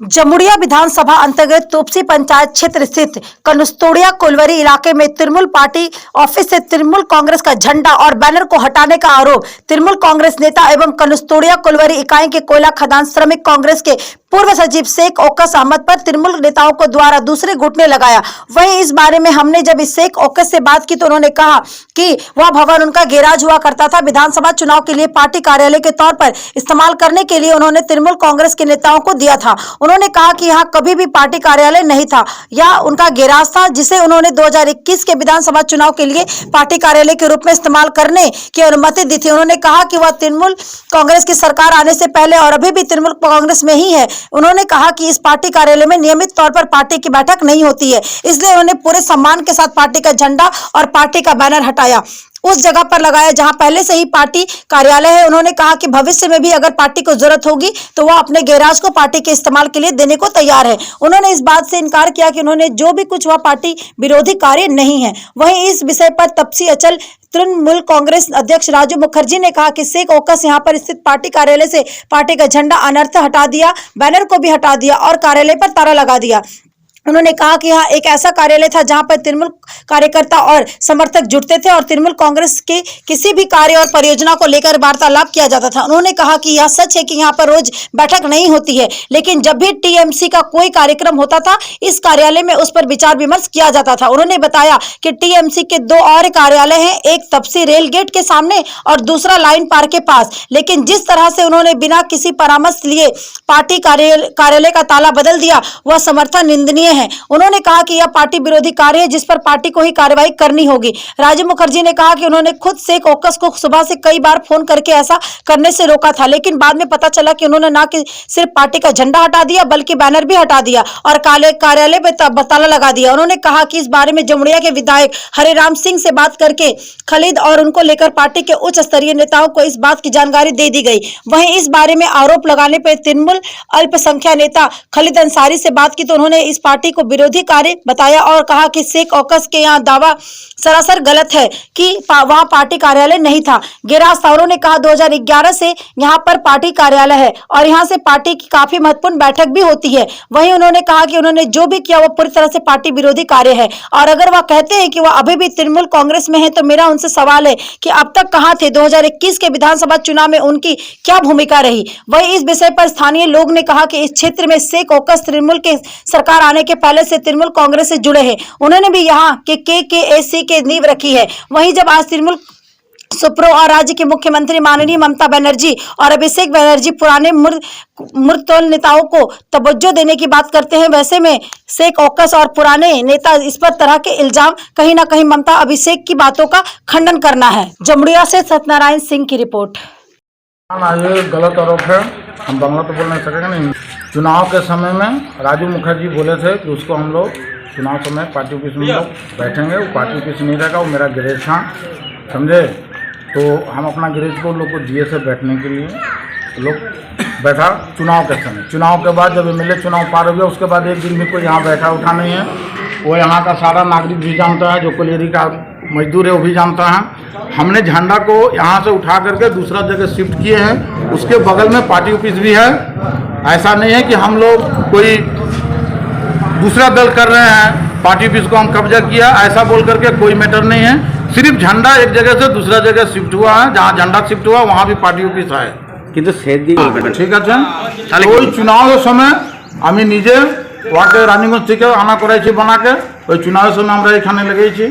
जमुड़िया विधानसभा अंतर्गत तोपसी पंचायत क्षेत्र स्थित कनुस्तोड़िया कोलवरी इलाके में तृणमूल पार्टी ऑफिस से तृणमूल कांग्रेस का झंडा और बैनर को हटाने का आरोप तृणमूल कांग्रेस नेता एवं कनुस्तोड़िया कोलवरी इकाई के कोयला खदान श्रमिक कांग्रेस के पूर्व सचिव शेख ओकस अहमद पर तृणमूल नेताओं को द्वारा दूसरे घुटने लगाया। वहीं इस बारे में हमने जब इस शेख ओकस से बात की तो उन्होंने कहा कि वह भवन उनका गैराज हुआ करता था। विधानसभा चुनाव के लिए पार्टी कार्यालय के तौर पर इस्तेमाल करने के लिए उन्होंने तृणमूल कांग्रेस के नेताओं को दिया था। उन्होंने कहा कि यहाँ कभी भी पार्टी कार्यालय नहीं था, यह उनका गैराज था जिसे उन्होंने 2021 के विधानसभा चुनाव के लिए पार्टी कार्यालय के रूप में इस्तेमाल करने की अनुमति दी थी। उन्होंने कहा कि वह तृणमूल कांग्रेस की सरकार आने से पहले और अभी भी तृणमूल कांग्रेस में ही है। उन्होंने कहा कि इस पार्टी कार्यालय में नियमित तौर पर पार्टी की बैठक नहीं होती है, इसलिए उन्होंने पूरे सम्मान के साथ पार्टी का झंडा और पार्टी का बैनर हटाया, उस जगह पर लगाया जहां पहले से ही पार्टी कार्यालय है। उन्होंने कहा कि भविष्य में भी अगर पार्टी को जरूरत होगी तो वह अपने गैराज को पार्टी के इस्तेमाल के लिए देने को तैयार है। उन्होंने इस बात से इनकार किया कि उन्होंने जो भी कुछ वह पार्टी विरोधी कार्य नहीं है। वहीं इस विषय पर तपसी अचल तृणमूल कांग्रेस अध्यक्ष राजू मुखर्जी ने कहा कि शेख ओकस यहां पर स्थित पार्टी कार्यालय से पार्टी का झंडा अनर्थ हटा दिया, बैनर को भी हटा दिया और कार्यालय पर ताला लगा दिया। उन्होंने कहा कि यहाँ एक ऐसा कार्यालय था जहां पर तृणमूल कार्यकर्ता और समर्थक जुटते थे और तृणमूल कांग्रेस के किसी भी कार्य और परियोजना को लेकर वार्तालाप किया जाता था। उन्होंने कहा कि यह सच है कि यहाँ पर रोज बैठक नहीं होती है, लेकिन जब भी टीएमसी का कोई कार्यक्रम होता था इस कार्यालय में उस पर विचार विमर्श किया जाता था। उन्होंने बताया कि टीएमसी के दो और कार्यालय हैं, एक तपसी रेल गेट के सामने और दूसरा लाइन पार्क के पास, लेकिन जिस तरह से उन्होंने बिना किसी परामर्श लिए पार्टी कार्यालय का ताला बदल दिया वह समर्थन निंदनीय है। उन्होंने कहा कि यह पार्टी विरोधी कार्य है जिस पर पार्टी को ही कार्रवाई करनी होगी। राजू मुखर्जी ने कहा कि उन्होंने खुद शेख ओकस को सुबह से कई बार फोन करके ऐसा करने से रोका था, लेकिन बाद में पता चला कि उन्होंने ना कि सिर्फ पार्टी का झंडा हटा दिया बल्कि बैनर भी हटा दिया और कार्यालय पर ताला लगा दिया। उन्होंने कहा कि इस बारे में जमुड़िया के विधायक हरिराम सिंह से बात करके खलीद और उनको लेकर पार्टी के उच्च स्तरीय नेताओं को इस बात की जानकारी दे दी गई। वहीं इस बारे में आरोप लगाने पर तृणमूल अल्पसंख्यक नेता खलीद अंसारी से बात की तो उन्होंने इस पार्टी को विरोधी कार्य बताया और कहा कि शेख ओकस के यहाँ दावा सरासर गलत है कि वहां पार्टी कार्यालय नहीं था, गैराज था। उन्होंने कहा 2011 से यहाँ पर पार्टी कार्यालय है और यहाँ से पार्टी की काफी महत्वपूर्ण बैठक भी होती है। वहीं उन्होंने कहा कि उन्होंने जो भी किया वो पूरी तरह से पार्टी विरोधी कार्य है और अगर वह कहते हैं कि वह अभी भी तृणमूल कांग्रेस में है तो मेरा उनसे सवाल है कि अब तक कहाँ थे, 2021 के विधानसभा चुनाव में उनकी क्या भूमिका रही। वहीं इस विषय पर स्थानीय लोग ने कहा कि इस क्षेत्र में शेख ओकस तृणमूल के सरकार आने के पहले से तृणमूल कांग्रेस से जुड़े हैं। उन्होंने भी यहाँ के KKSC के नींव रखी है। वहीं जब आज तृणमूल सुप्रो और राज्य के मुख्यमंत्री माननीय ममता बनर्जी और अभिषेक बनर्जी पुराने मूर्तोल नेताओं को तवज्जो देने की बात करते हैं, वैसे में शेख ओकस और पुराने नेता इस पर तरह के इल्जाम कहीं ना कहीं ममता अभिषेक की बातों का खंडन करना है। जमुड़िया से सत्यनारायण सिंह की रिपोर्ट। ये गलत आरोप है, हम बांग्ला तो बोल नहीं सकेंगे नहीं। चुनाव के समय में राजू मुखर्जी बोले थे कि उसको हम लोग चुनाव समय पार्टी ऑफिस में लोग बैठेंगे, वो पार्टी ऑफिस नहीं रहेगा, वो मेरा गैरेज था, समझे। तो हम अपना गैरेज को लोग को दिए थे बैठने के लिए, तो लोग बैठा चुनाव के समय। चुनाव के बाद जब MLA चुनाव पार हो गया उसके बाद एक दिन भी कोई यहाँ बैठा उठा नहीं है। वो यहाँ का सारा नागरिक भी जानता है, जो कोलेरी का मजदूर है वो भी जानता है। हमने झंडा को यहाँ से उठा करके दूसरा जगह शिफ्ट किए हैं, उसके बगल में पार्टी ऑफिस भी है। ऐसा नहीं है कि हम लोग कोई दूसरा दल कर रहे हैं, पार्टी ऑफिस को हम कब्जा किया, ऐसा बोल करके कोई मैटर नहीं है। सिर्फ झंडा एक जगह से दूसरा जगह शिफ्ट हुआ है, जहाँ झंडा शिफ्ट हुआ वहाँ भी पार्टी ऑफिस है। কিন্তু সেদিন ঠিক আছে, ওই চুনাওয়ের সময় আমি নিজে ওয়ার্ডে রানিগঞ্জ থেকে আনা করাইছি বানাকে, ওই চুনাওয়ের সময় আমরা এখানে লেগেছি।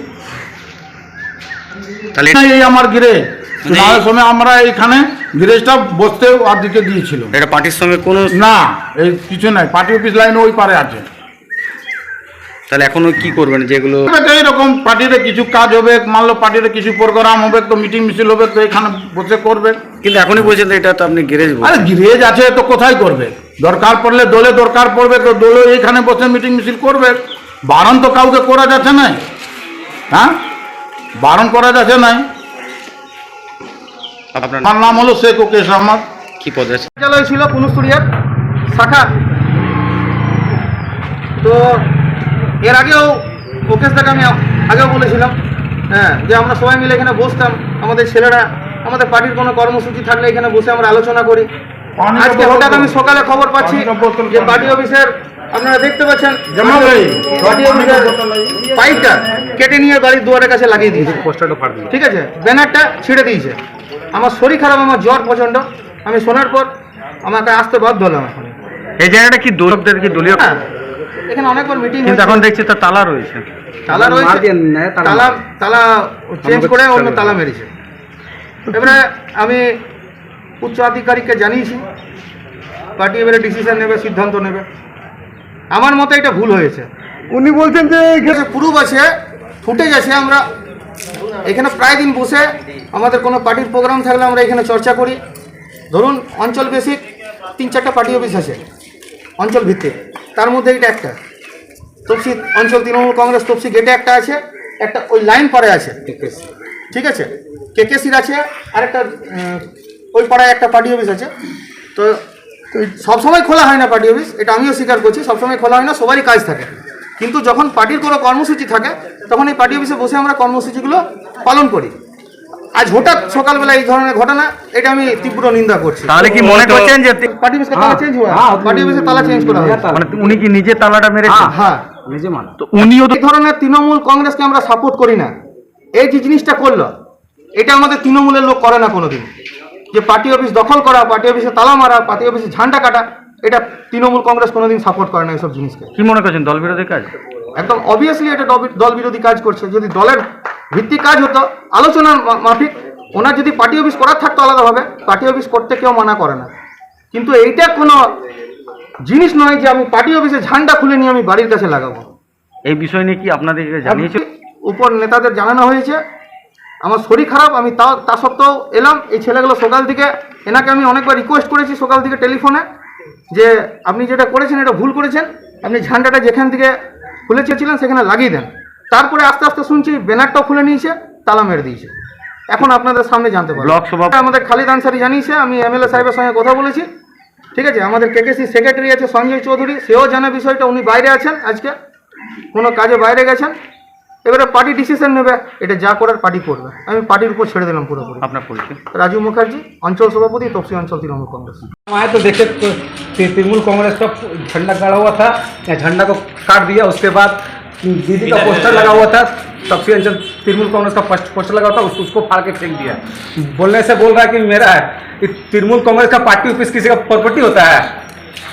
এই আমার গিরেজ, চুনাওয়ের সময় আমরা এখানে গিরেজটা বসতে ওর দিকে দিয়েছিল। এটা পার্টির সঙ্গে কোনো না, এই কিছু নাই, পার্টি অফিস লাইন ওই পারে আছে। তাহলে এখন কি করবেন যেগুলো এইরকম পার্টির কিছু কাজ হবে, মানলো পার্টির কিছু প্রোগ্রাম হবে তো মিটিং মিছিল হবে তো এখানে বসে করবে। কিন্তু এখনই বলছেন এটা তো আপনি গ্যারেজ বলছেন। আরে গ্যারেজ আছে তো কোথায় করবে, দরকার পড়লে দলে দরকার পড়বে তো দলে এখানে বসে মিটিং মিছিল করবে। বারণ তো কাউকে করা যাচ্ছে না, হ্যাঁ বারণ করা যাচ্ছে না। আমার নাম হলো শেখ ওকস আহমদ। কি পদ আছে? বিদ্যালয় ছিল কনুস্তোড়িয়ার শাখা। তো এর আগেও ওকেশদাকে আমি আগেও বলেছিলাম, হ্যাঁ, যে আমরা সবাই মিলে এখানে বসতাম, আমাদের ছেলেরা আমাদের পার্টির কোনো কর্মসূচি থাকলে এখানে বসে আমরা আলোচনা করি। পানি আজকে का হঠাৎ बोतल- আমি সকালে খবর পাচ্ছি পানি का बोतल যে पानी। পার্টি অফিসের আপনারা দেখতে পাচ্ছেন जमा गई পার্টি অফিসের পাইপটা কেটে নিয়ে বাড়ির দুয়ারের কাছে লাগিয়ে দিয়েছে, ঠিক আছে, ব্যানারটা ছিঁড়ে দিয়েছে। আমার শরীর খারাপ, আমার জ্বর প্রচণ্ড। আমি শোনার পর আমাকে আসতে বাধ্য হলাম। এখন এই জায়গাটা কি দলীয়দের কি দলীয়? হ্যাঁ, এখানে অনেকবার মিটিং কিন্তু এখন দেখছি তো তালা রয়েছে। তালা রয়েছে, তালা তালা চেঞ্জ করে অন্য তালা মেরেছে। এবারে আমি উচ্চ আধিকারিককে জানিয়েছি, পার্টি এবারে ডিসিশন নেবে, সিদ্ধান্ত নেবে। আমার মতে এটা ভুল হয়েছে। উনি বলছেন যে এখানে প্রুফ আছে, ফুটেজ আছে। আমরা এখানে প্রায় দিন বসে আমাদের কোনো পার্টির প্রোগ্রাম থাকলে আমরা এখানে চর্চা করি। ধরুন অঞ্চল বেসিক 3-4টা পার্টি অফিস আছে অঞ্চল ভিত্তিক, তার মধ্যে এটা একটা। তপসি অঞ্চল তৃণমূল কংগ্রেস তপসি গেটে একটা আছে, একটা ওই লাইন পরে আছে, ঠিক আছে, কেকেসির আছে, আর একটা ওই পাড়ায় একটা পার্টি অফিস আছে। তো সবসময় খোলা হয় না পার্টি অফিস, এটা আমিও স্বীকার করছি, সবসময় খোলা হয় না, সবারই কাজ থাকে। কিন্তু যখন পার্টির কোনো কর্মসূচি থাকে তখন এই পার্টি অফিসে বসে আমরা কর্মসূচিগুলো পালন করি। আজ হঠাৎ সকালবেলা এই ধরনের ঘটনা, এটা আমি তীব্র নিন্দা করছি। তাহলে কি মনে করছেন যে পার্টি অফিসের তালা চেঞ্জ হওয়া, পার্টি অফিসের তালা চেঞ্জ করা হয়। মানে উনি কি নিজে তালাটা মেরেছেন? হ্যাঁ, তো উনিও তো এই ধরনের তৃণমূল কংগ্রেসকে আমরা সাপোর্ট করি না। এই যে জিনিসটা করলো, এটা আমাদের তৃণমূলের লোক করে না কোনোদিন। যে পার্টি অফিস দখল করা, পার্টি অফিসে তালা মারা, পার্টি অফিসে ঝান্ডা কাটা, এটা তৃণমূল কংগ্রেস কোনোদিন সাপোর্ট করে না এইসব জিনিসকে। কি মনে করছেন দল বিরোধী কাজ? একদম অবভিয়াসলি এটা দল বিরোধী কাজ করছে। যদি দলের ভিত্তিক কাজ হতো, আলোচনার মাফিক, ওনার যদি পার্টি অফিস করার থাকতো আলাদাভাবে, পার্টি অফিস করতে কেউ মানা করে না। কিন্তু এইটা কোনো জিনিস নয় যে আমি পার্টি অফিসে ঝান্ডা খুলে নিয়ে আমি বাড়ির কাছে লাগাবো। এই বিষয় নিয়ে কি আপনাদেরকে জানিয়েছে? উপর নেতাদের জানানো হয়েছে। আমার শরীর খারাপ, আমি তা সত্ত্বেও এলাম। এই ছেলেগুলো সকাল থেকে, এনাকে আমি অনেকবার রিকোয়েস্ট করেছি সকাল থেকে টেলিফোনে, যে আপনি যেটা করেছেন এটা ভুল করেছেন, আপনি ঝান্ডাটা যেখান থেকে খুলে চেয়েছিলেন সেখানে লাগিয়ে দেন। তারপরে আস্তে আস্তে শুনছি ব্যানারটাও খুলে নিয়েছে, তালা মেরে দিয়েছে। এখন আপনাদের সামনে জানতে পারবেন। ব্লক সভা আমাদের খালিদ আনসারি জানিয়েছে, আমি এমএলএ সাহেবের সঙ্গে কথা বলেছি, ঠিক আছে। আমাদের কেকেসি সেক্রেটারি আছে সঞ্জয় চৌধুরী, সেও জানে বিষয়টা। উনি বাইরে আছেন, আজকে কোনো কাজে বাইরে গেছেন। এবারে পার্টি ডিসিশন নেবে, এটা যা করার পার্টি করবে। আমি পার্টির উপর ছেড়ে দিলাম পুরোপুরি। আপনার পরিচয়? राजू मुखर्जी, अंचल सभापति, तपसी अंचल तृणमूल कांग्रेस। आए तो देखे तो तृणमूल कांग्रेस का झंडा गाड़ा हुआ था, या झंडा को काट दिया। उसके बाद दीदी का पोस्टर लगा हुआ था, तपसी अंचल तृणमूल कांग्रेस का पोस्टर लगा हुआ था, उसको फाड़ के फेंक दिया। बोलने से बोल रहा है कि मेरा है। कि तृणमूल कांग्रेस का पार्टी ऑफिस किसी का प्रॉपर्टी होता है?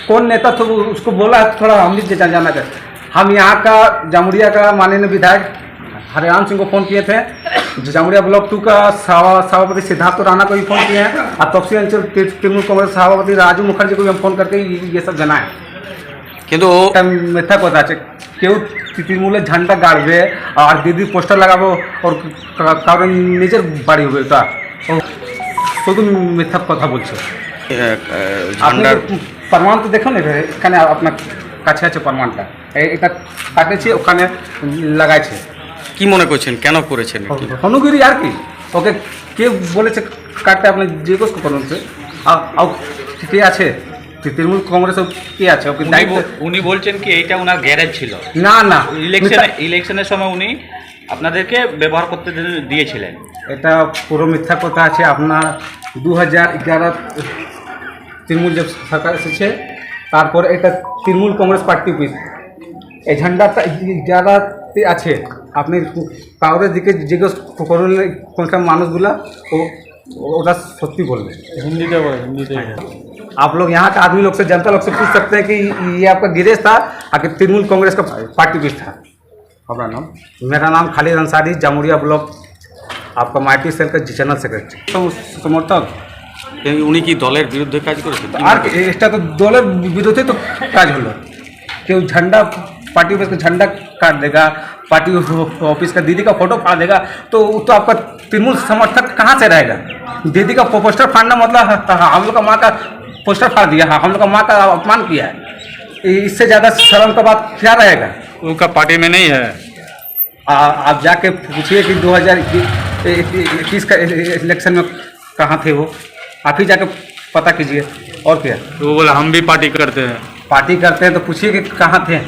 कौन नेता तो उसको बोला है, थोड़ा हम भी जाना कर। हम यहाँ का जामुड़िया का माननीय विधायक हरियाण सिंह को फ़ोन किए थे, जामुड़िया ब्लॉक 2 का सभापति सिद्धार्थ राणा को भी फ़ोन किए हैं, और तपसी अंचल तृणमूल कांग्रेस सभापति राजू मुखर्जी को भी हम फ़ोन करके ये सब জানায়। কিন্তু এটা মিথ্যা কথা আছে। কেউ তৃণমূলের ঝান্ডা গাড়বে আর দিদির পোস্টার লাগাবো, ওর কারণ নিজের বাড়ি হবে, এটা ও শুধু মিথ্যা কথা বলছে। আপনি ঝান্ডার প্রমাণ তো দেখুন, এখানে আপনার কাছে আছে প্রমাণটা। এটা কাটেছে, ওখানে লাগাইছে। কি মনে করছেন কেন করেছেন? হনুগিরি আর কি, ওকে কে বলেছে কাটতে? আপনি জিজ্ঞেস করুন সে। কে আছে তৃণমূল কংগ্রেস, কে আছে ওকে দায়িত্ব? উনি বলছেন কি এইটা ওনার গ্যারেজ ছিল, না না, ইলেকশনের সময় উনি আপনাদেরকে ব্যবহার করতে দিয়েছিলেন। এটা পুরো মিথ্যা কথা আছে। আপনার 2011 তৃণমূল যে সরকার এসেছে, তারপর এটা তৃণমূল কংগ্রেস পার্টি অফিস, এই ঝান্ডাটা 11তে আছে। আপনি কাউরের দিকে জিজ্ঞেস করুন কোনটা মানুষগুলা, ওটা সত্যি বলবে। হিন্দিতে বলে, হিন্দিতে। आप लोग यहाँ के आदमी लोग से, जनता लोग से पूछ सकते हैं कि ये आपका गिरेज था, आखिर तृणमूल कांग्रेस का पार्टी ऑफिस था। अपना नाम? मेरा नाम खालिद अंसारी, जामुड़िया ब्लॉक, आपका माइटी सेल का जनरल सेक्रेटरी। तो समर्थक উনি কি দলের বিরুদ্ধে কাজ করেছেন? আর এটা তো দলের বিরুদ্ধে তো কাজ হলো। কেউ झंडा पार्टी ऑफिस का झंडा काट देगा, पार्टी ऑफिस का दीदी का फोटो फाड़ देगा, तो आपका तृणमूल समर्थक कहाँ से रहेगा? दीदी का पोस्टर फाड़ना मतलब हम लोग का माँ का पोस्टर फाड़ दिया, हम लोग का माँ का अपमान किया है। इससे ज़्यादा शर्म का बात क्या रहेगा? उनका पार्टी में नहीं है। आप जाके पूछिए कि 2021 का इलेक्शन में कहाँ थे वो, आप ही जाके पता कीजिए। और क्या, तो वो बोला हम भी पार्टी करते हैं। पार्टी करते हैं तो पूछिए कि कहाँ थे।